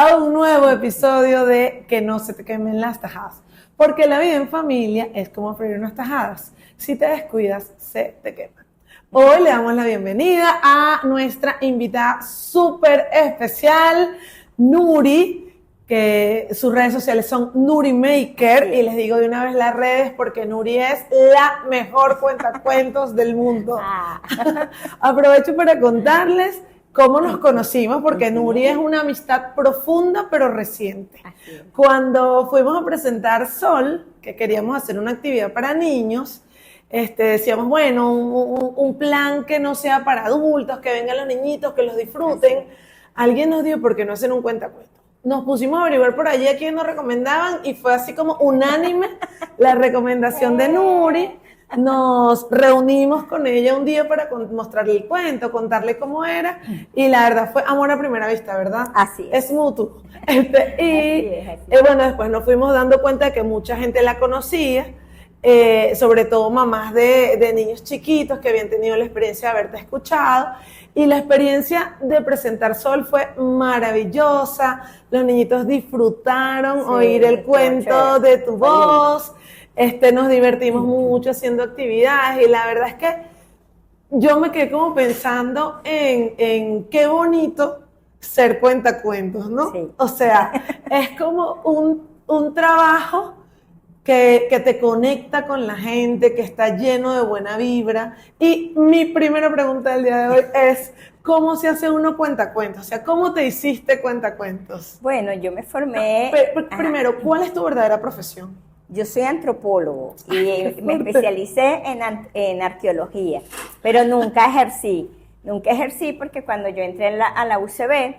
a un nuevo episodio de Que no se te quemen las tajadas. Porque la vida en familia es como freír unas tajadas. Si te descuidas, se te queman. Hoy le damos la bienvenida a nuestra invitada súper especial, Nuri, que sus redes sociales son Nuri Maker, y les digo de una vez las redes porque Nuri es la mejor cuentacuentos del mundo. Aprovecho para contarles cómo nos conocimos, porque Nuri es una amistad profunda pero reciente. Cuando fuimos a presentar Sol, que queríamos hacer una actividad para niños, decíamos, bueno, un plan que no sea para adultos, que vengan los niñitos, que los disfruten. Alguien nos dijo, ¿por qué no hacen un cuentacuentos? Nos pusimos a averiguar por allí a quién nos recomendaban y fue así como unánime la recomendación de Nuri. Nos reunimos con ella un día para mostrarle el cuento, contarle cómo era, y la verdad fue amor a primera vista, ¿verdad? Así es. Es mutuo. Bueno, después nos fuimos dando cuenta de que mucha gente la conocía, sobre todo mamás de niños chiquitos que habían tenido la experiencia de haberte escuchado, y la experiencia de presentar Sol fue maravillosa. Los niñitos disfrutaron oír el cuento de tu voz. Nos divertimos mucho haciendo actividades, y la verdad es que yo me quedé como pensando en qué bonito ser cuentacuentos, ¿no? Sí. O sea, es como un trabajo que te conecta con la gente, que está lleno de buena vibra. Y mi primera pregunta del día de hoy es, ¿cómo se hace uno cuentacuentos? O sea, ¿cómo te hiciste cuentacuentos? Bueno, yo me formé... Primero, ¿cuál es tu verdadera profesión? Yo soy antropólogo y me especialicé en arqueología, pero nunca ejercí porque cuando yo entré a la UCB,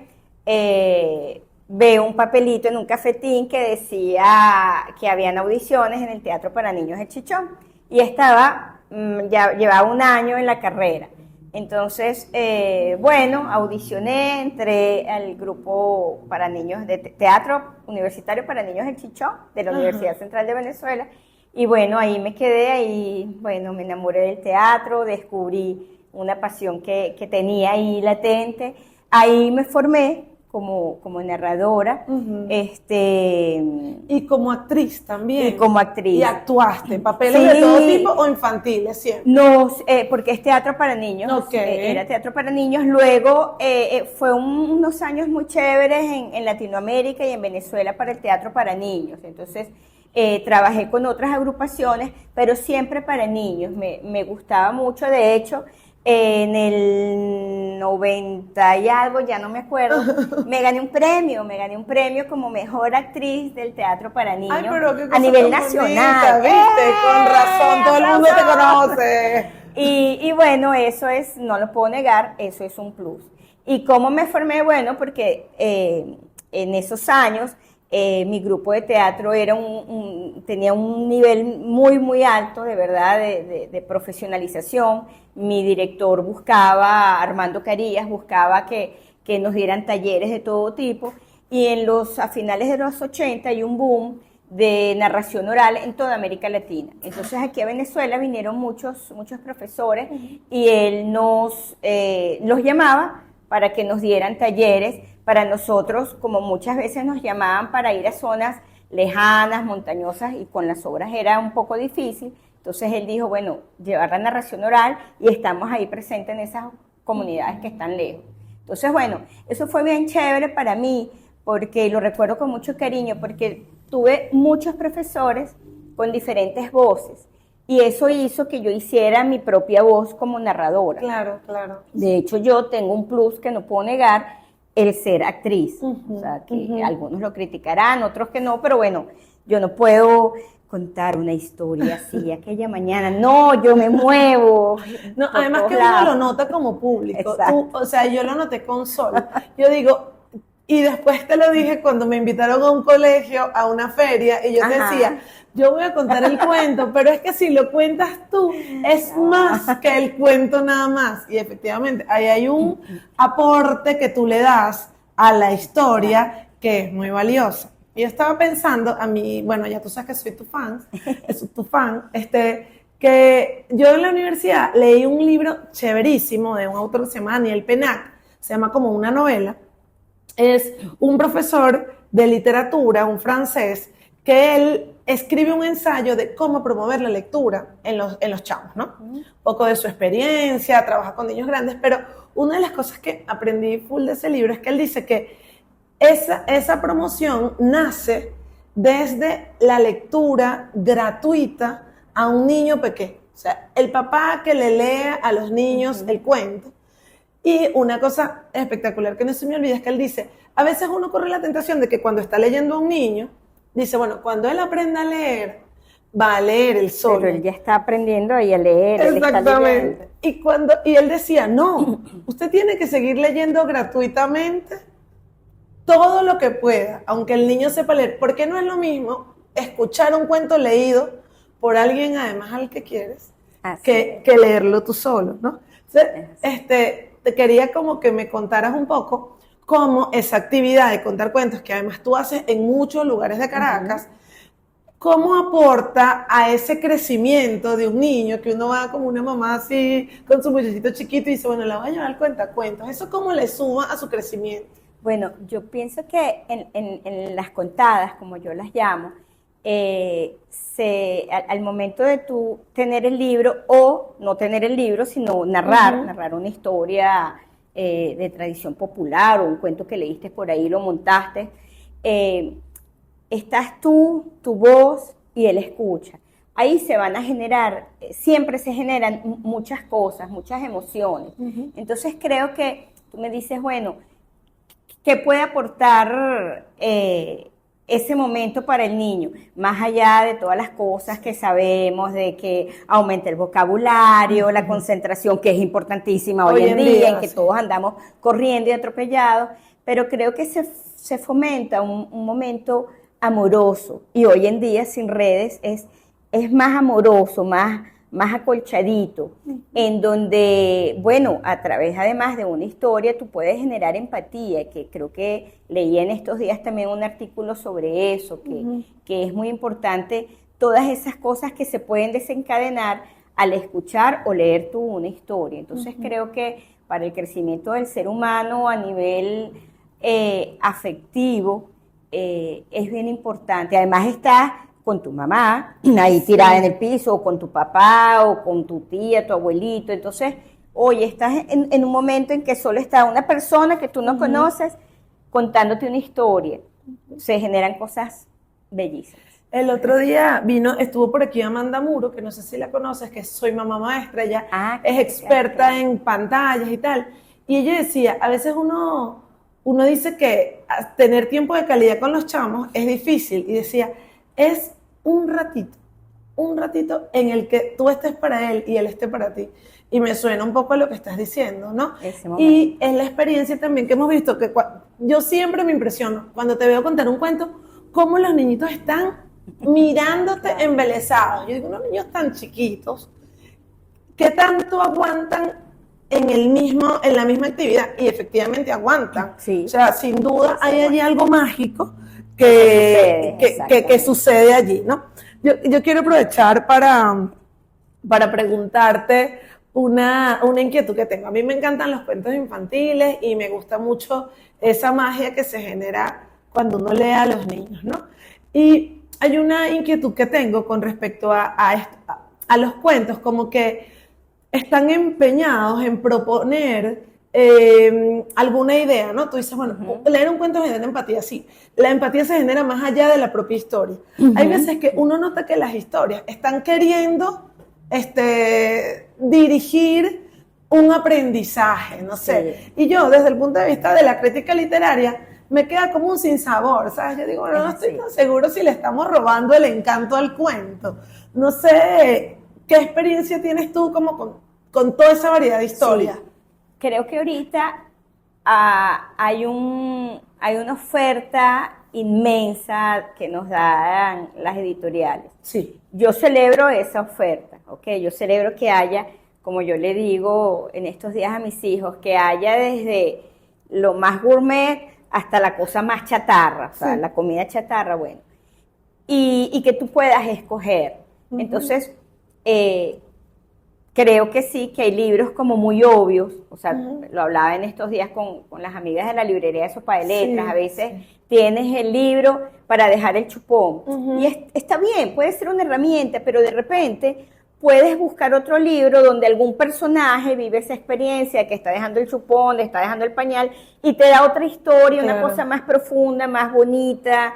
veo un papelito en un cafetín que decía que habían audiciones en el Teatro para Niños El Chichón, y ya llevaba un año en la carrera. Entonces, audicioné, entré al grupo para niños de Teatro Universitario para Niños El Chichón de la Universidad Central de Venezuela, y bueno, ahí me quedé, me enamoré del teatro, descubrí una pasión que tenía ahí latente. Ahí me formé como narradora, y como actriz también. Y como actriz. ¿Y actuaste? ¿Papeles de todo tipo o infantiles siempre? No, porque es teatro para niños. Okay. Era teatro para niños. Luego fue unos años muy chéveres en Latinoamérica y en Venezuela para el teatro para niños. Entonces, trabajé con otras agrupaciones, pero siempre para niños. Me gustaba mucho, de hecho. En el 90 y algo, ya no me acuerdo, me gané un premio como mejor actriz del teatro para niños. Ay, pero qué cosa a nivel tan nacional. Bonita, ¿viste? Con razón, todo el mundo te conoce. Y bueno, eso es, no lo puedo negar, eso es un plus. ¿Y cómo me formé? Bueno, porque en esos años mi grupo de teatro tenía un nivel muy, muy alto, de verdad, de profesionalización. Mi director Armando Carías, buscaba que nos dieran talleres de todo tipo, y a finales de los 80 hay un boom de narración oral en toda América Latina. Entonces aquí a Venezuela vinieron muchos profesores, y él los llamaba para que nos dieran talleres. Para nosotros, como muchas veces nos llamaban para ir a zonas lejanas, montañosas, y con las obras era un poco difícil, entonces él dijo, bueno, llevar la narración oral, y estamos ahí presentes en esas comunidades que están lejos. Entonces, bueno, eso fue bien chévere para mí, porque lo recuerdo con mucho cariño, porque tuve muchos profesores con diferentes voces, y eso hizo que yo hiciera mi propia voz como narradora. Claro, claro. De hecho, yo tengo un plus que no puedo negar, el ser actriz. O sea, que algunos lo criticarán, otros que no, pero bueno, yo no puedo contar una historia así, aquella mañana, no, yo me muevo. No, además que uno lo nota como público. O sea, yo lo noté con Sol. Yo digo, y después te lo dije cuando me invitaron a un colegio, a una feria, y yo te decía, yo voy a contar el cuento, pero es que si lo cuentas tú, es más que el cuento nada más. Y efectivamente, ahí hay un aporte que tú le das a la historia que es muy valioso. Y yo estaba pensando, a mí, bueno, ya tú sabes que soy tu fan, que yo en la universidad leí un libro chéverísimo de un autor que se llama Daniel Pennac, se llama como una novela, es un profesor de literatura, un francés, que él escribe un ensayo de cómo promover la lectura en los chamos, ¿no? Un poco de su experiencia, trabaja con niños grandes, pero una de las cosas que aprendí full de ese libro es que él dice que esa promoción nace desde la lectura gratuita a un niño pequeño. O sea, el papá que le lea a los niños el cuento. Y una cosa espectacular que no se me olvida es que él dice, a veces uno corre la tentación de que cuando está leyendo a un niño, dice, bueno, cuando él aprenda a leer, va a leer él solo. Pero él ya está aprendiendo ahí a leer. Exactamente. Y él decía, no, usted tiene que seguir leyendo gratuitamente todo lo que pueda, aunque el niño sepa leer, porque no es lo mismo escuchar un cuento leído por alguien además al que quieres, que leerlo tú solo, ¿no? Entonces, te quería como que me contaras un poco cómo esa actividad de contar cuentos, que además tú haces en muchos lugares de Caracas, cómo aporta a ese crecimiento de un niño, que uno va como una mamá así, con su muchachito chiquito y dice, bueno, la voy a llevar al cuentacuentos. ¿Eso cómo le suma a su crecimiento? Bueno, yo pienso que en las contadas, como yo las llamo, al momento de tú tener el libro o no tener el libro, sino narrar una historia de tradición popular o un cuento que leíste por ahí, lo montaste, estás tú, tu voz y él escucha. Ahí se van a generar, siempre se generan muchas cosas, muchas emociones. Entonces creo que tú me dices, bueno, ¿qué puede aportar ese momento para el niño? Más allá de todas las cosas que sabemos, de que aumenta el vocabulario, la concentración, que es importantísima hoy en día, en que todos andamos corriendo y atropellados, pero creo que se fomenta un momento amoroso, y hoy en día sin redes es más amoroso, más acolchadito, en donde, bueno, a través además de una historia tú puedes generar empatía, que creo que leí en estos días también un artículo sobre eso, que es muy importante, todas esas cosas que se pueden desencadenar al escuchar o leer tú una historia. Entonces creo que para el crecimiento del ser humano a nivel afectivo es bien importante. Además estás con tu mamá, ahí tirada en el piso, o con tu papá, o con tu tía, tu abuelito. Entonces, oye, estás en un momento en que solo está una persona que tú no conoces contándote una historia. Se generan cosas bellísimas. El otro día estuvo por aquí Amanda Muro, que no sé si la conoces, que soy mamá maestra, ella es experta en pantallas y tal. Y ella decía, a veces uno dice que tener tiempo de calidad con los chamos es difícil. Y decía, es un ratito en el que tú estés para él y él esté para ti. Y me suena un poco a lo que estás diciendo, ¿no? Y es la experiencia también que hemos visto, que yo siempre me impresiono cuando te veo contar un cuento, cómo los niñitos están mirándote embelesados. Yo digo, unos niños tan chiquitos, ¿qué tanto aguantan en la misma actividad? Y efectivamente aguantan. Sí. O sea, sin duda hay allí algo mágico que sucede allí, ¿no? Yo quiero aprovechar para preguntarte una inquietud que tengo. A mí me encantan los cuentos infantiles y me gusta mucho esa magia que se genera cuando uno lee a los niños, ¿no? Y hay una inquietud que tengo con respecto a los cuentos, como que están empeñados en proponer alguna idea, ¿no? Tú dices, bueno, leer un cuento genera empatía, sí. La empatía se genera más allá de la propia historia. Hay veces que uno nota que las historias están queriendo dirigir un aprendizaje, no sé. Sí. Y yo, desde el punto de vista de la crítica literaria, me queda como un sinsabor, ¿sabes? Yo digo, bueno, no estoy tan seguro si le estamos robando el encanto al cuento. No sé, ¿qué experiencia tienes tú como con toda esa variedad de historias? Sí. Creo que ahorita hay una oferta inmensa que nos dan las editoriales. Sí. Yo celebro esa oferta, ¿ok? Yo celebro que haya, como yo le digo en estos días a mis hijos, que haya desde lo más gourmet hasta la cosa más chatarra, o sea, la comida chatarra, bueno. Y que tú puedas escoger. Entonces, creo que sí, que hay libros como muy obvios, o sea, lo hablaba en estos días con las amigas de la librería de Sopa de Letras, a veces tienes el libro para dejar el chupón, y está bien, puede ser una herramienta, pero de repente puedes buscar otro libro donde algún personaje vive esa experiencia, que está dejando el chupón, le está dejando el pañal, y te da otra historia, una cosa más profunda, más bonita,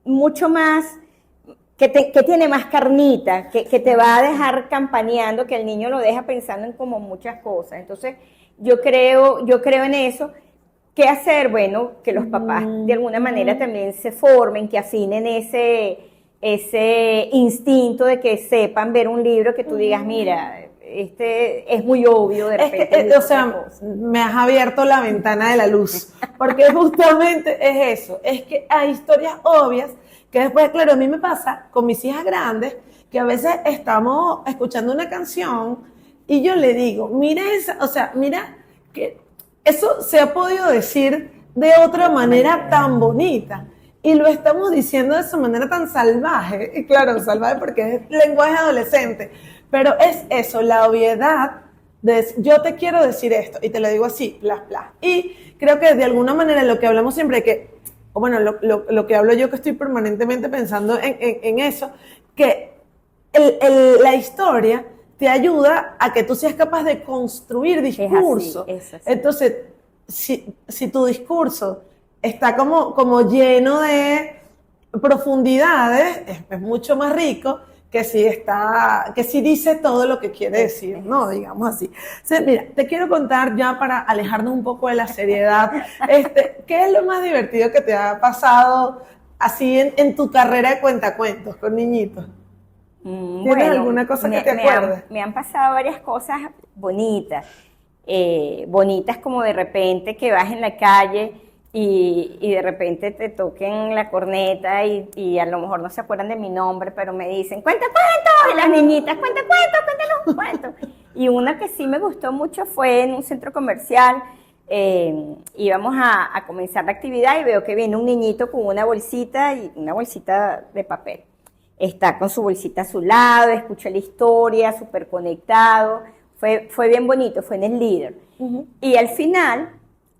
mucho más... Que tiene más carnita, que te va a dejar campaneando, que el niño lo deja pensando en como muchas cosas. Entonces, yo creo en eso. ¿Qué hacer? Bueno, que los papás de alguna manera también se formen, que afinen ese instinto de que sepan ver un libro que tú digas, mira, este es muy obvio de repente. O sea, me has abierto la ventana de la luz, porque justamente es eso, es que hay historias obvias que después, claro, a mí me pasa con mis hijas grandes, que a veces estamos escuchando una canción y yo le digo, mira esa, o sea, mira que eso se ha podido decir de otra manera tan bonita y lo estamos diciendo de esa manera tan salvaje, y claro, salvaje porque es lenguaje adolescente, pero es eso, la obviedad de yo te quiero decir esto y te lo digo así, plas, plas. Y creo que de alguna manera lo que hablamos siempre que o bueno, lo que hablo yo que estoy permanentemente pensando en eso, que la historia te ayuda a que tú seas capaz de construir discurso. Es así. Entonces, si tu discurso está como lleno de profundidades, es mucho más rico que si dice todo lo que quiere decir, ¿no? Digamos así. O sea, mira, te quiero contar ya para alejarnos un poco de la seriedad, ¿qué es lo más divertido que te ha pasado así en tu carrera de cuentacuentos con niñitos? ¿Tienes alguna cosa que te acuerdes? Me han pasado varias cosas bonitas. Bonitas como de repente que vas en la calle y de repente te toquen la corneta y a lo mejor no se acuerdan de mi nombre, pero me dicen, ¡cuenta cuentos! Y las niñitas, ¡cuenta cuentos! ¡Cuéntanos un cuento! Y una que sí me gustó mucho fue en un centro comercial. Íbamos a comenzar la actividad y veo que viene un niñito con una bolsita de papel. Está con su bolsita a su lado, escucha la historia, súper conectado. Fue bien bonito, fue en el líder. Y al final,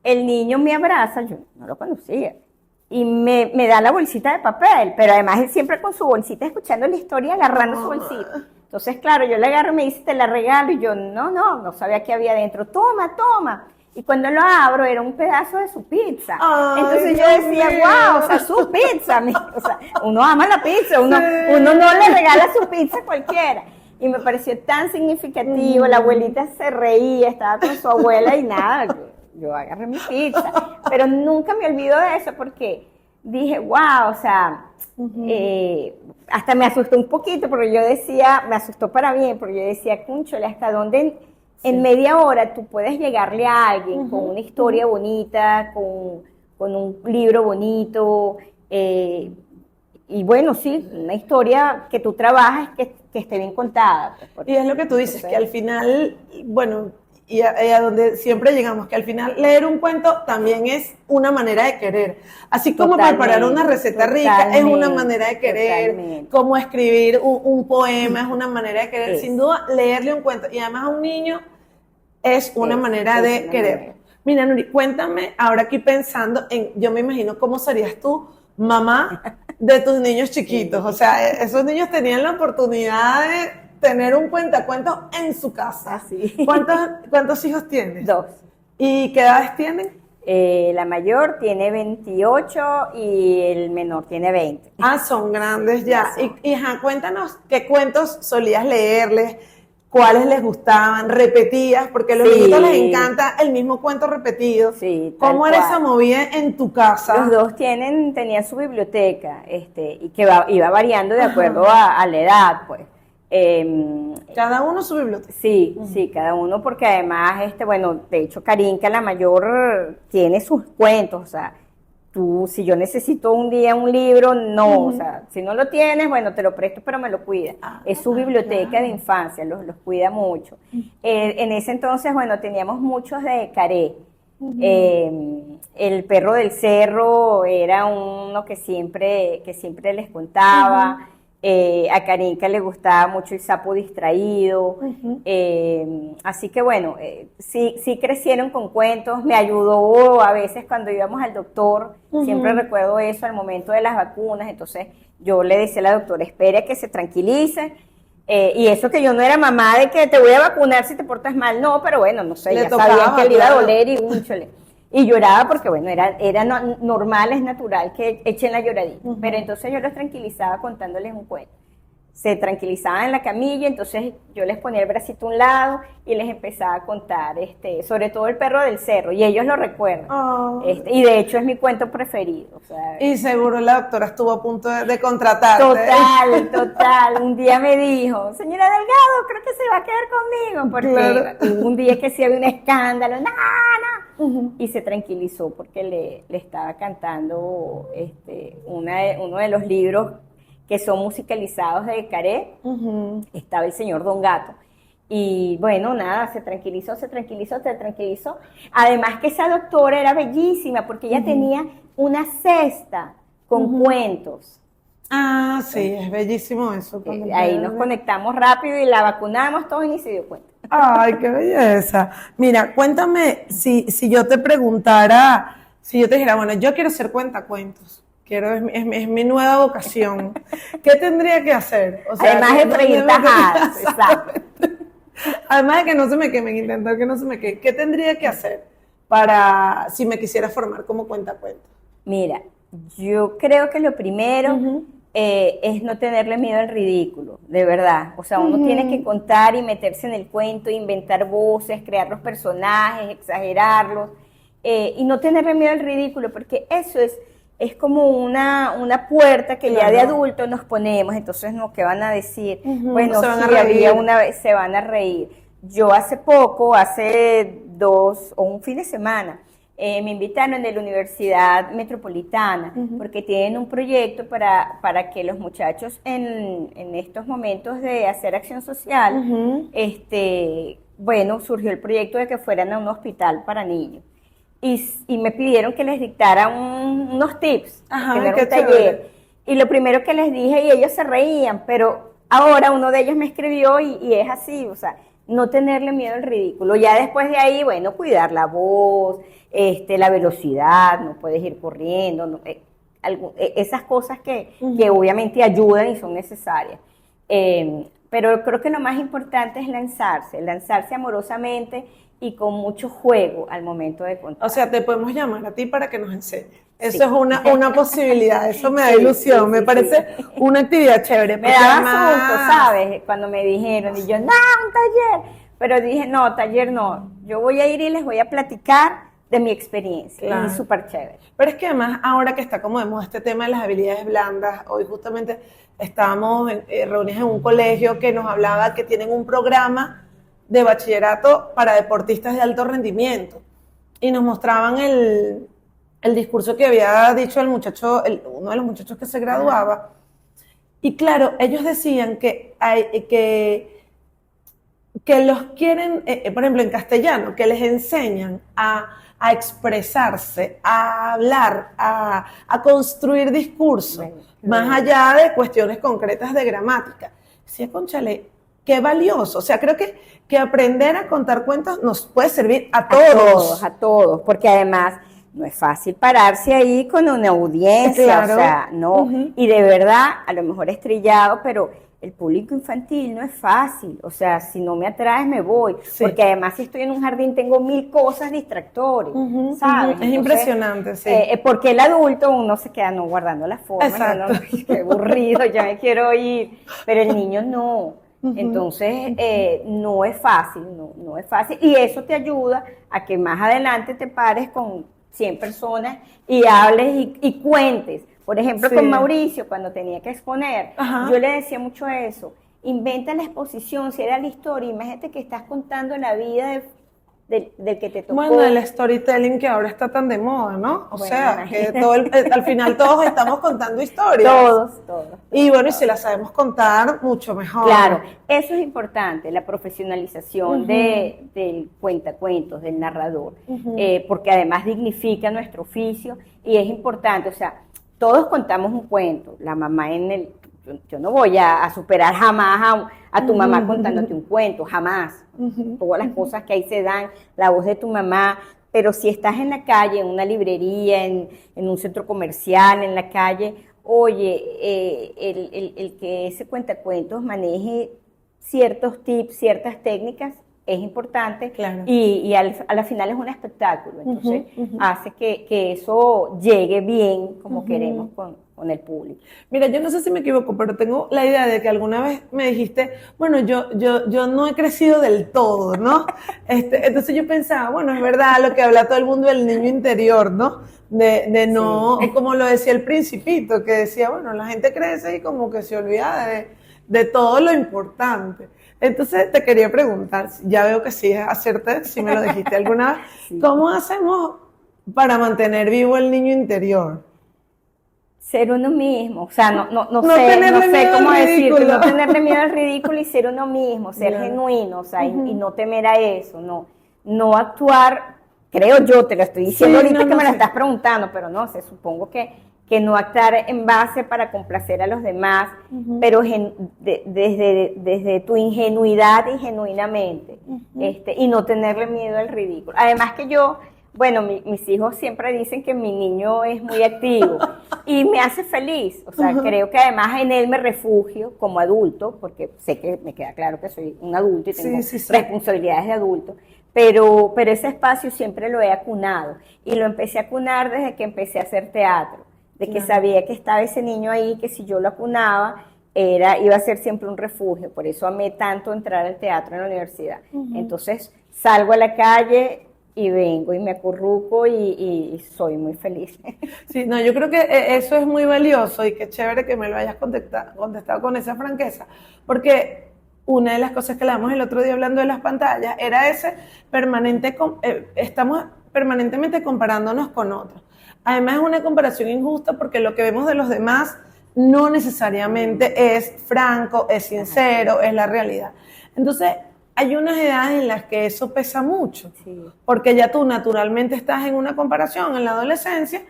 el niño me abraza, yo no lo conocía, y me da la bolsita de papel, pero además él siempre con su bolsita escuchando la historia, agarrando su bolsita. Entonces, claro, yo le agarro y me dice, te la regalo, y yo, no sabía qué había dentro, toma. Y cuando lo abro, era un pedazo de su pizza. Ay, entonces yo decía, wow, o sea, su pizza. O sea, uno ama la pizza, uno no le regala su pizza a cualquiera. Y me pareció tan significativo, la abuelita se reía, estaba con su abuela y nada, yo agarré mi pizza. Pero nunca me olvido de eso porque dije, wow, o sea, hasta me asustó un poquito, porque yo decía, me asustó para bien, porque yo decía, cúnchale, ¿hasta dónde en media hora tú puedes llegarle a alguien con una historia bonita, con un libro bonito? Y bueno, sí, una historia que tú trabajas que esté bien contada. Pues, y es lo que tú dices, que al final, bueno, y a donde siempre llegamos, que al final leer un cuento también es una manera de querer. Así como preparar una receta rica es una manera de querer, como escribir un poema es una manera de querer. Sin duda, leerle un cuento, y además a un niño es una manera de querer. Mira, Nuri, cuéntame, ahora aquí pensando yo me imagino cómo serías tú, mamá de tus niños chiquitos. O sea, esos niños tenían la oportunidad de tener un cuentacuentos en su casa. Así. ¿Cuántos hijos tienes? 2. ¿Y qué edades tienen? La mayor tiene 28 y el menor tiene 20. Ah, son grandes ya. Y cuéntanos qué cuentos solías leerles, cuáles les gustaban, repetías, porque a los niñitos les encanta el mismo cuento repetido. Sí, ¿Cómo era esa movida en tu casa? Los dos tenían su biblioteca, y que iba variando de acuerdo a la edad, pues. Cada uno su biblioteca. Sí, cada uno, porque además, bueno, de hecho, Karinka, la mayor, tiene sus cuentos, o sea, si yo necesito un día un libro, no, o sea, si no lo tienes, bueno, te lo presto, pero me lo cuida. Es su biblioteca de infancia, los cuida mucho. En ese entonces, bueno, teníamos muchos de Caré. El perro del cerro era uno que siempre les contaba. A Karinka le gustaba mucho El sapo distraído. Así que bueno, sí crecieron con cuentos. Me ayudó a veces cuando íbamos al doctor, siempre recuerdo eso al momento de las vacunas. Entonces yo le decía a la doctora, espere a que se tranquilice. Y eso que yo no era mamá de que te voy a vacunar si te portas mal, no, pero bueno, no sé, ya sabía que le iba a doler y únchale. Y lloraba porque, bueno, era normal, es natural que echen la lloradita. Pero entonces yo los tranquilizaba contándoles un cuento. Se tranquilizaban en la camilla, entonces yo les ponía el bracito a un lado y les empezaba a contar, sobre todo El perro del cerro, y ellos lo recuerdan. Oh. Y de hecho es mi cuento preferido. O sea, y seguro la doctora estuvo a punto de contratarte. Total. Un día me dijo, señora Delgado, creo que se va a quedar conmigo, porque hubo un día que sí había un escándalo, y se tranquilizó porque le estaba cantando uno de los libros que son musicalizados de Caré. Estaba El señor Don Gato. Y bueno, nada, se tranquilizó. Además que esa doctora era bellísima porque ella tenía una cesta con cuentos. Ah, sí, es bellísimo eso. Ahí nos conectamos rápido y la vacunamos todos y ni se dio cuenta. Ay, qué belleza. Mira, cuéntame, si yo te preguntara, si yo te dijera, bueno, yo quiero ser cuentacuentos. Es mi nueva vocación. ¿Qué tendría que hacer? O sea, además de preguntas exacto. Además de que no se me quemen, intentar que no se me quemen. ¿Qué tendría que hacer para, si me quisiera formar como cuentacuentos? Mira, yo creo que lo primero es no tenerle miedo al ridículo, de verdad. O sea, uno tiene que contar y meterse en el cuento, inventar voces, crear los personajes, exagerarlos, y no tenerle miedo al ridículo, porque eso es como una puerta que ya de adulto nos ponemos. Entonces, ¿no? ¿Qué van a decir? Bueno, si había una vez, se van a reír. Yo hace un fin de semana, me invitaron de la Universidad Metropolitana, porque tienen un proyecto para que los muchachos en estos momentos de hacer acción social, bueno, surgió el proyecto de que fueran a un hospital para niños. Y me pidieron que les dictara unos tips, que era un taller. Y lo primero que les dije, y ellos se reían, pero ahora uno de ellos me escribió y es así, o sea, no tenerle miedo al ridículo. Ya después de ahí, bueno, cuidar la voz, la velocidad, no puedes ir corriendo, esas cosas que obviamente ayudan y son necesarias. Pero creo que lo más importante es lanzarse amorosamente y con mucho juego al momento de contar. O sea, te podemos llamar a ti para que nos enseñes. Eso es una posibilidad, eso me da ilusión, me parece una actividad chévere. Me daba susto, ¿sabes? Cuando me dijeron, y yo, no, un taller. Pero dije, no, taller no, yo voy a ir y les voy a platicar de mi experiencia, claro. Y súper chévere. Pero es que además, ahora que está como de moda este tema de las habilidades blandas, hoy justamente estábamos reunidos en un colegio que nos hablaba que tienen un programa de bachillerato para deportistas de alto rendimiento y nos mostraban el discurso que había dicho el muchacho, uno de los muchachos que se graduaba, y claro, ellos decían que los quieren, por ejemplo en castellano, que les enseñan a expresarse, a hablar, a construir discursos, más allá de cuestiones concretas de gramática. Sí, cónchale, qué valioso. O sea, creo que aprender a contar cuentos nos puede servir a todos. A todos, porque además no es fácil pararse ahí con una audiencia, claro. O sea, no, y de verdad, a lo mejor es trillado, pero el público infantil no es fácil, o sea, si no me atraes me voy, porque además si estoy en un jardín tengo 1000 cosas distractores, ¿sabes? Es impresionante, sí. Porque el adulto uno se queda no guardando la forma, no, qué aburrido, ya me quiero ir, pero el niño no. Entonces, no es fácil, no es fácil, y eso te ayuda a que más adelante te pares con 100 personas y hables y cuentes. Por ejemplo, con Mauricio, cuando tenía que exponer, yo le decía mucho eso, inventa la exposición, si era la historia, imagínate que estás contando la vida del que te tocó. Bueno, el storytelling que ahora está tan de moda, ¿no? O sea, que al final todos estamos contando historias. Todos. Y bueno, y si las sabemos contar, mucho mejor. Claro, eso es importante, la profesionalización del cuentacuentos, del narrador, porque además dignifica nuestro oficio y es importante, o sea, todos contamos un cuento, la mamá yo no voy a superar jamás a tu mamá contándote un cuento, jamás. Todas las cosas que ahí se dan, la voz de tu mamá, pero si estás en la calle, en una librería, en un centro comercial, en la calle, oye, el que ese cuentacuentos maneje ciertos tips, ciertas técnicas, es importante, claro. y a la final es un espectáculo, entonces hace que eso llegue bien como queremos con el público. Mira, yo no sé si me equivoco, pero tengo la idea de que alguna vez me dijiste, bueno, yo no he crecido del todo, ¿no? Entonces yo pensaba, bueno, es verdad lo que habla todo el mundo del niño interior, ¿no? De no, sí. como lo decía el Principito, que decía, bueno, la gente crece y como que se olvida de todo lo importante. Entonces te quería preguntar, ya veo que sí es hacerte, si me lo dijiste alguna vez, sí. ¿Cómo hacemos para mantener vivo el niño interior? Ser uno mismo, o sea, no sé cómo decirte, no tenerle miedo al ridículo y ser uno mismo, ser genuino, o sea, y no temer a eso, no actuar, creo yo, te lo estoy diciendo ahorita que me lo estás preguntando, pero no sé, supongo que no actuar en base para complacer a los demás, pero desde tu ingenuidad y genuinamente, y no tenerle miedo al ridículo. Además que yo, bueno, mis hijos siempre dicen que mi niño es muy activo y me hace feliz, o sea, creo que además en él me refugio como adulto, porque sé que me queda claro que soy un adulto y tengo responsabilidades de adulto, pero ese espacio siempre lo he acunado, y lo empecé a acunar desde que empecé a hacer teatro, de que sabía que estaba ese niño ahí, que si yo lo acunaba, iba a ser siempre un refugio. Por eso amé tanto entrar al teatro en la universidad. Entonces salgo a la calle y vengo y me acurruco y soy muy feliz. Sí, no, yo creo que eso es muy valioso, y qué chévere que me lo hayas contestado con esa franqueza, porque una de las cosas que hablamos el otro día hablando de las pantallas era ese permanente, estamos permanentemente comparándonos con otros. Además es una comparación injusta, porque lo que vemos de los demás no necesariamente es franco, es sincero, es la realidad. Entonces hay unas edades en las que eso pesa mucho, porque ya tú naturalmente estás en una comparación en la adolescencia,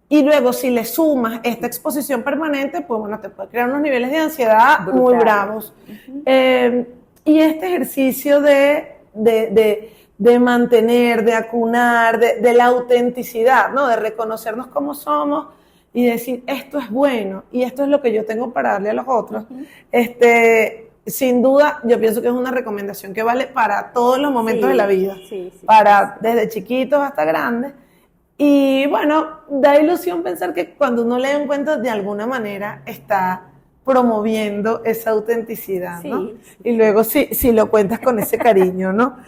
y luego si le sumas esta exposición permanente, pues bueno, te puede crear unos niveles de ansiedad muy bravos. Y este ejercicio de mantener, de acunar, de la autenticidad, ¿no? De reconocernos como somos y decir, esto es bueno y esto es lo que yo tengo para darle a los otros. Sin duda, yo pienso que es una recomendación que vale para todos los momentos de la vida, desde chiquitos hasta grandes. Y bueno, da ilusión pensar que cuando uno lee un cuento, de alguna manera está promoviendo esa autenticidad, ¿no? Y luego si lo cuentas con ese cariño, ¿no?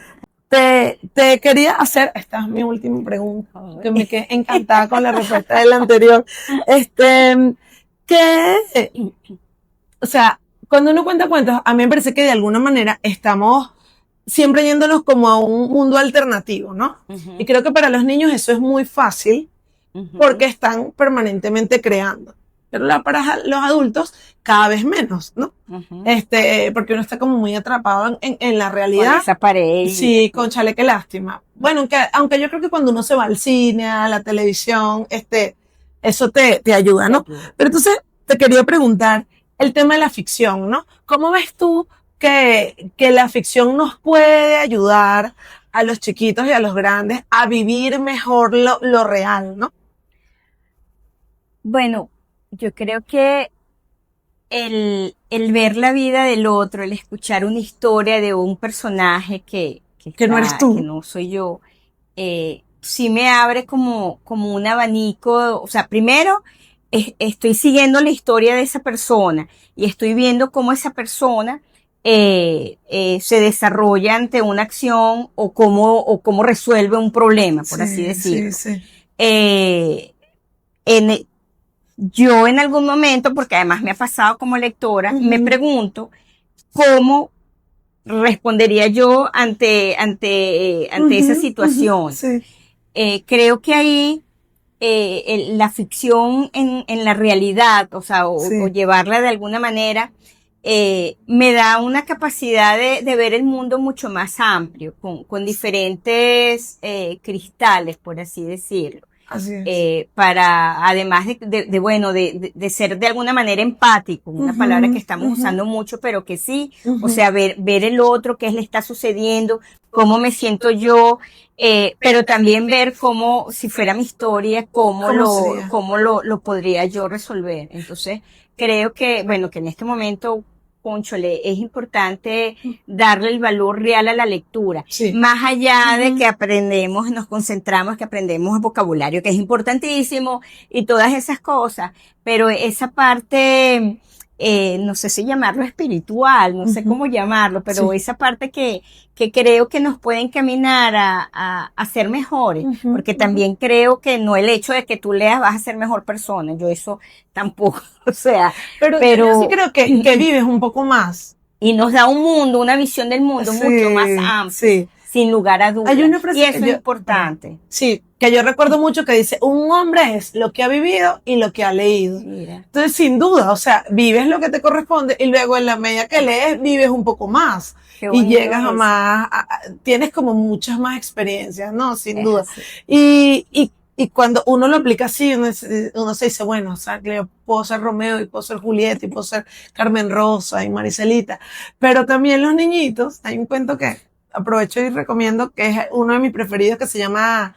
Te quería hacer, esta es mi última pregunta, que me quedé encantada con la respuesta del anterior. O sea, cuando uno cuenta cuentos, a mí me parece que de alguna manera estamos siempre yéndonos como a un mundo alternativo, ¿no? Y creo que para los niños eso es muy fácil, porque están permanentemente creando. Pero para los adultos cada vez menos, ¿no? Porque uno está como muy atrapado en la realidad. Con esa pared. Sí, cónchale, qué lástima. Bueno, aunque yo creo que cuando uno se va al cine, a la televisión, eso te ayuda, ¿no? Pero entonces te quería preguntar el tema de la ficción, ¿no? ¿Cómo ves tú que la ficción nos puede ayudar a los chiquitos y a los grandes a vivir mejor lo real, ¿no? Bueno, yo creo que el ver la vida del otro, el escuchar una historia de un personaje que no eres tú, que no soy yo, sí me abre como un abanico. O sea, primero estoy siguiendo la historia de esa persona y estoy viendo cómo esa persona se desarrolla ante una acción o cómo resuelve un problema, por así decirlo. Yo en algún momento, porque además me ha pasado como lectora, me pregunto cómo respondería yo ante esa situación. Creo que ahí la ficción en la realidad, o sea, o llevarla de alguna manera, me da una capacidad de ver el mundo mucho más amplio, con diferentes cristales, por así decirlo. Así es. para, además de ser de alguna manera empático, una palabra que estamos usando mucho, pero que sí, o sea, ver el otro, qué le está sucediendo, cómo me siento yo, pero también ver cómo, si fuera mi historia, cómo lo podría yo resolver. Entonces, creo que, bueno, que en este momento, cónchole, es importante darle el valor real a la lectura. Sí. Más allá de que aprendemos, nos concentramos, que aprendemos vocabulario, que es importantísimo, y todas esas cosas, pero esa parte, no sé si llamarlo espiritual, no sé cómo llamarlo, pero esa parte que creo que nos puede encaminar a ser mejores, porque también creo que no el hecho de que tú leas vas a ser mejor persona, yo eso tampoco, o sea, pero yo sí creo que vives un poco más. Y nos da un mundo, una visión del mundo mucho más amplia, sin lugar a dudas. Hay una frase y eso es importante. Sí, que yo recuerdo mucho que dice, un hombre es lo que ha vivido y lo que ha leído. Mira. Entonces, sin duda, o sea, vives lo que te corresponde y luego en la medida que lees, vives un poco más. Y llegas a más, tienes como muchas más experiencias, ¿no? Sin duda. Y cuando uno lo aplica así, uno se dice, bueno, o sea, que yo puedo ser Romeo y puedo ser Julieta y puedo ser Carmen Rosa y Maricelita. Pero también los niñitos, hay un cuento que aprovecho y recomiendo, que es uno de mis preferidos, que se llama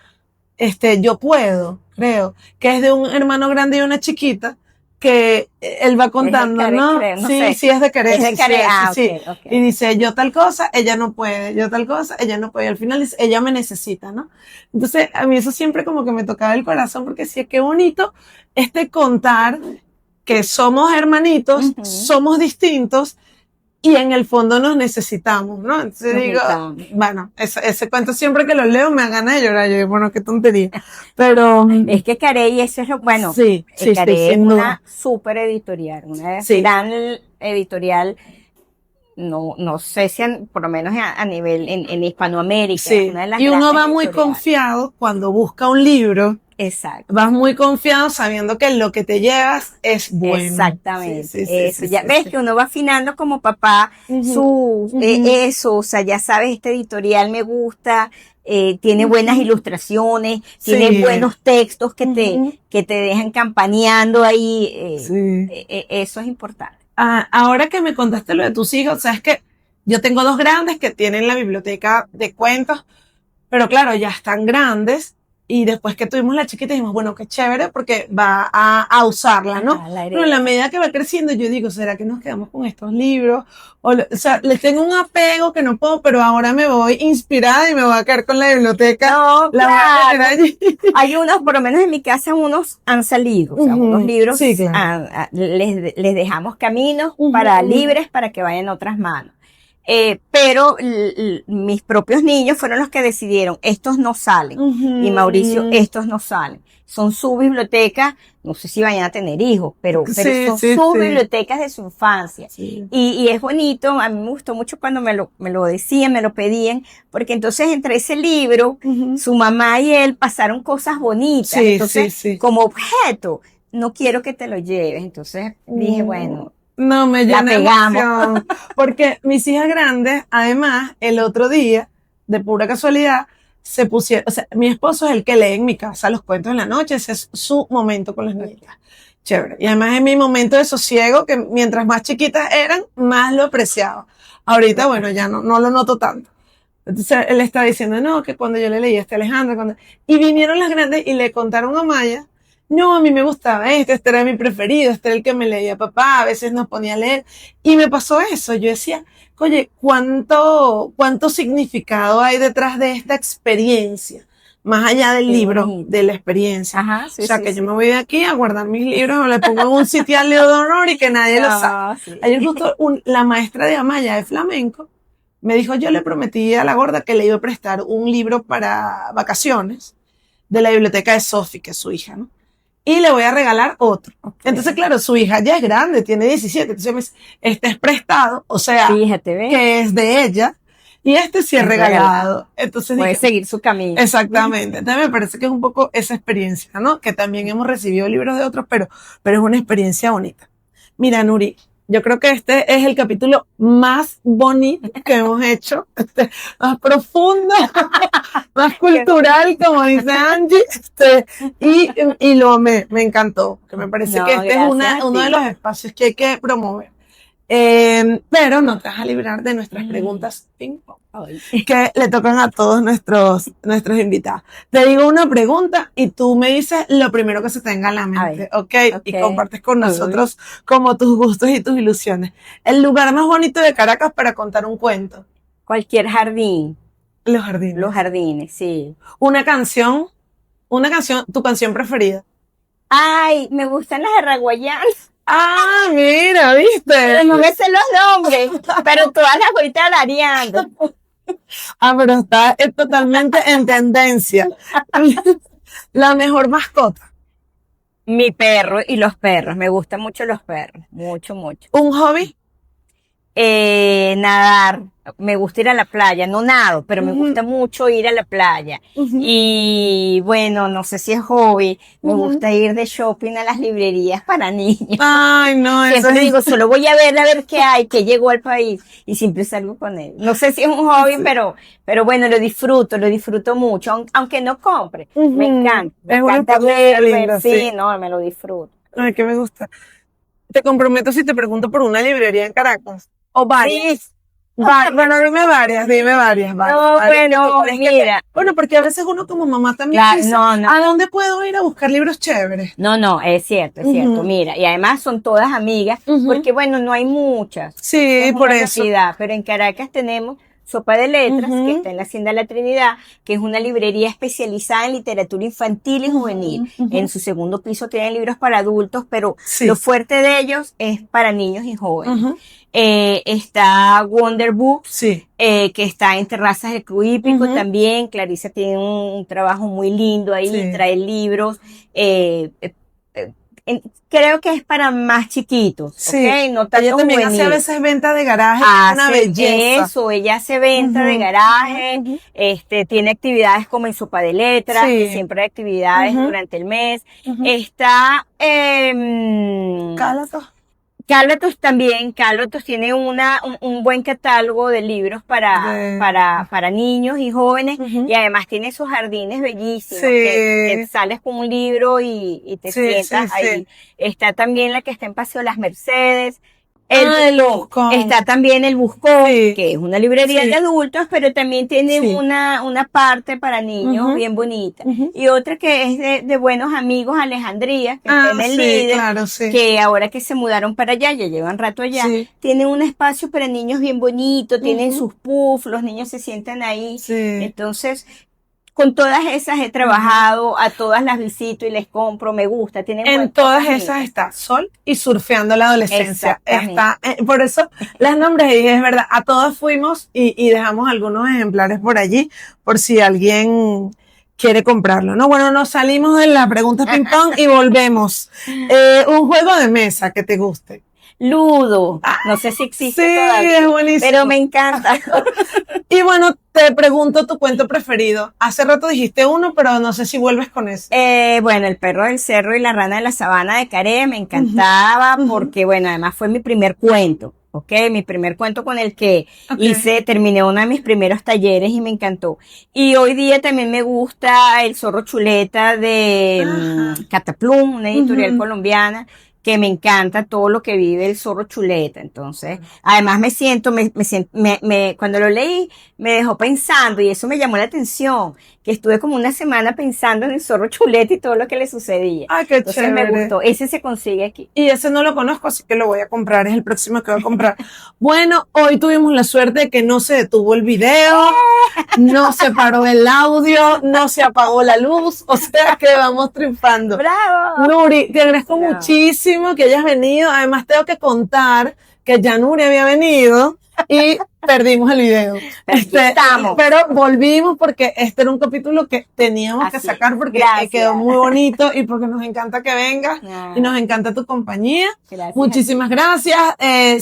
Yo Puedo, creo, que es de un hermano grande y una chiquita, que él va contando, ¿no? Sí, es de querer. Es de querer, sí. Okay. Y dice, yo tal cosa, ella no puede, yo tal cosa, ella no puede. Y al final dice, ella me necesita, ¿no? Entonces, a mí eso siempre como que me tocaba el corazón, porque sí, qué bonito contar que somos hermanitos, somos distintos, y en el fondo nos necesitamos, ¿no? Entonces bueno, ese cuento siempre que lo leo me da ganas de llorar. Yo digo, bueno, qué tontería. Pero es que Carey, eso es lo bueno. Carey es una súper editorial, una gran editorial. No sé si por lo menos a nivel en Hispanoamérica. Sí. Una de las y uno va muy confiado cuando busca un libro. Exacto. Vas muy confiado sabiendo que lo que te llevas es bueno. Exactamente. Ves que uno va afinando como papá eso, o sea, ya sabes, este editorial me gusta, tiene buenas ilustraciones, tiene buenos textos que te dejan campaneando ahí, eso es importante. Ahora que me contaste lo de tus hijos, sabes que yo tengo dos grandes que tienen la biblioteca de cuentos, pero claro, ya están grandes. Y después que tuvimos la chiquita dijimos, bueno, qué chévere porque va a usarla, ¿no? Pero en la medida que va creciendo yo digo, ¿será que nos quedamos con estos libros? O sea, les tengo un apego que no puedo, pero ahora me voy inspirada y me voy a quedar con la biblioteca. No, claro. Hay unos, por lo menos en mi casa, unos han salido. O sea, unos libros les dejamos caminos libres para que vayan a otras manos. Pero mis propios niños fueron los que decidieron, estos no salen. Y Mauricio, estos no salen. Son su biblioteca, no sé si vayan a tener hijos, pero son sus bibliotecas de su infancia. Sí. Y es bonito, a mí me gustó mucho cuando me lo decían, me lo pedían, porque entonces entre ese libro, su mamá y él pasaron cosas bonitas. Entonces, como objeto, no quiero que te lo lleves. Entonces dije, bueno, no, me llena de emoción, porque mis hijas grandes, además, el otro día, de pura casualidad, se pusieron, o sea, mi esposo es el que lee en mi casa los cuentos en la noche, ese es su momento con las niñas. Chévere. Y además es mi momento de sosiego, que mientras más chiquitas eran, más lo apreciaba. Ahorita, bueno, ya no lo noto tanto. Entonces, él está diciendo, no, que cuando yo le leí a Alejandra, y vinieron las grandes y le contaron a Maya, no, a mí me gustaba este era mi preferido, este era el que me leía papá, a veces nos ponía a leer. Y me pasó eso, yo decía, oye, ¿cuánto significado hay detrás de esta experiencia? Más allá del libro, de la experiencia. Ajá, o sea, que yo me voy de aquí a guardar mis libros, o le pongo en un sitio al Leo de honor y que nadie lo sabe. Ayer justo la maestra de Amaya de flamenco me dijo, yo le prometí a la gorda que le iba a prestar un libro para vacaciones de la biblioteca de Sophie, que es su hija, ¿no? Y le voy a regalar otro. Entonces, claro, su hija ya es grande, tiene 17. Entonces, este es prestado, o sea, que es de ella. Y este sí es regalado. Entonces, puede seguir su camino. Exactamente. Entonces, me parece que es un poco esa experiencia, ¿no? Que también hemos recibido libros de otros, pero es una experiencia bonita. Mira, Nuri, Yo creo que este es el capítulo más bonito que hemos hecho, más profundo, más cultural, como dice Angie, y lo amé, me encantó, que me parece que este es uno de los espacios que hay que promover. Pero no te vas a librar de nuestras preguntas ping pong, que le tocan a todos nuestros invitados. Te digo una pregunta y tú me dices lo primero que se te venga a la mente, ¿ok? Y compartes con nosotros como tus gustos y tus ilusiones. El lugar más bonito de Caracas para contar un cuento. Cualquier jardín. Los jardines. Los jardines, sí. Una canción, tu canción preferida. Ay, me gustan las arraguayanas. Ah, mira, ¿viste? No me sé los nombres, pero todas las voy tarareando. Ah, pero está totalmente en tendencia. La mejor mascota. Mi perro y los perros. Me gustan mucho los perros. Mucho, mucho. ¿Un hobby? Nadar. Me gusta ir a la playa. No nado, pero me gusta mucho ir a la playa. Y bueno, no sé si es hobby. Me gusta ir de shopping a las librerías para niños. Ay, no, siempre digo, solo voy a ver qué hay, qué llegó al país. Y siempre salgo con él. No sé si es un hobby, pero bueno, lo disfruto mucho. Aunque no compre. Me encanta. Me encanta ver, sí, no, me lo disfruto. Ay, que me gusta. Te comprometo si te pregunto por una librería en Caracas. O varias. Sí. Bueno, dime varias. No, bueno, mira. Bueno, porque a veces uno como mamá también dice, no. ¿a dónde puedo ir a buscar libros chéveres? No, es cierto, mira. Y además son todas amigas, porque bueno, no hay muchas. Sí, por eso. Pero en Caracas tenemos Sopa de Letras, que está en la Hacienda La Trinidad, que es una librería especializada en literatura infantil y juvenil. En su segundo piso tienen libros para adultos, pero lo fuerte de ellos es para niños y jóvenes. Está Wonder Books, que está en Terrazas del Club Hípico también. Clarisa tiene un trabajo muy lindo ahí, trae libros, creo que es para más chiquitos, ¿ok? No tanto ella también hace a veces venta de garaje, una belleza. Eso, ella hace venta de garaje, tiene actividades como en Sopa de Letras, que siempre hay actividades durante el mes. Está, Cálatos también. Cálatos tiene un buen catálogo de libros para niños y jóvenes, y además tiene esos jardines bellísimos que sales con un libro y te sientas ahí. Está también la que está en Paseo Las Mercedes. El Buscón. Está también el Buscón, que es una librería de adultos, pero también tiene una parte para niños bien bonita. Y otra que es de Buenos Amigos, Alejandría, que está en el Líder, que ahora que se mudaron para allá, ya llevan rato allá, tienen un espacio para niños bien bonito, tienen sus puffs, los niños se sientan ahí. Entonces, con todas esas he trabajado, a todas las visito y les compro, me gusta. En todas esas está Sol y Surfeando la Adolescencia. Está, por eso las nombres y es verdad, a todas fuimos y dejamos algunos ejemplares por allí, por si alguien quiere comprarlo, ¿no? Bueno, nos salimos de la pregunta ping pong y volvemos. Un juego de mesa que te guste. Ludo, no sé si existe todavía, es buenísimo. Pero me encanta. Y bueno, te pregunto tu cuento preferido. Hace rato dijiste uno, pero no sé si vuelves con eso. Bueno, El perro del cerro y la rana de la sabana de Caré me encantaba porque, bueno, además fue mi primer cuento. Mi primer cuento con el que terminé uno de mis primeros talleres y me encantó. Y hoy día también me gusta El zorro chuleta de Cataplum, una editorial colombiana, que me encanta todo lo que vive el zorro chuleta. Entonces, además cuando lo leí, me dejó pensando y eso me llamó la atención, que estuve como una semana pensando en el zorro chuleta y todo lo que le sucedía. Ah, qué chévere. Me gustó. Ese se consigue aquí. Y ese no lo conozco, así que lo voy a comprar. Es el próximo que voy a comprar. Bueno, hoy tuvimos la suerte de que no se detuvo el video, no se paró el audio, no se apagó la luz, o sea que vamos triunfando. ¡Bravo! Nuri, te agradezco muchísimo que hayas venido. Además, tengo que contar que ya Nuri había venido y perdimos el video. Pero volvimos porque este era un capítulo que teníamos que sacar porque quedó muy bonito y porque nos encanta que vengas y nos encanta tu compañía. Muchísimas gracias.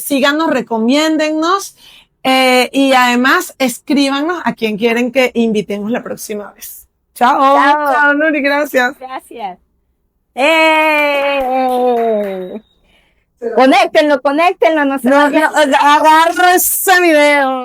Síganos, recomiéndennos y además escríbanos a quien quieren que invitemos la próxima vez. Chao, Nuri, gracias. Gracias. Conéctenlo, no se No, vayan. agarro ese video.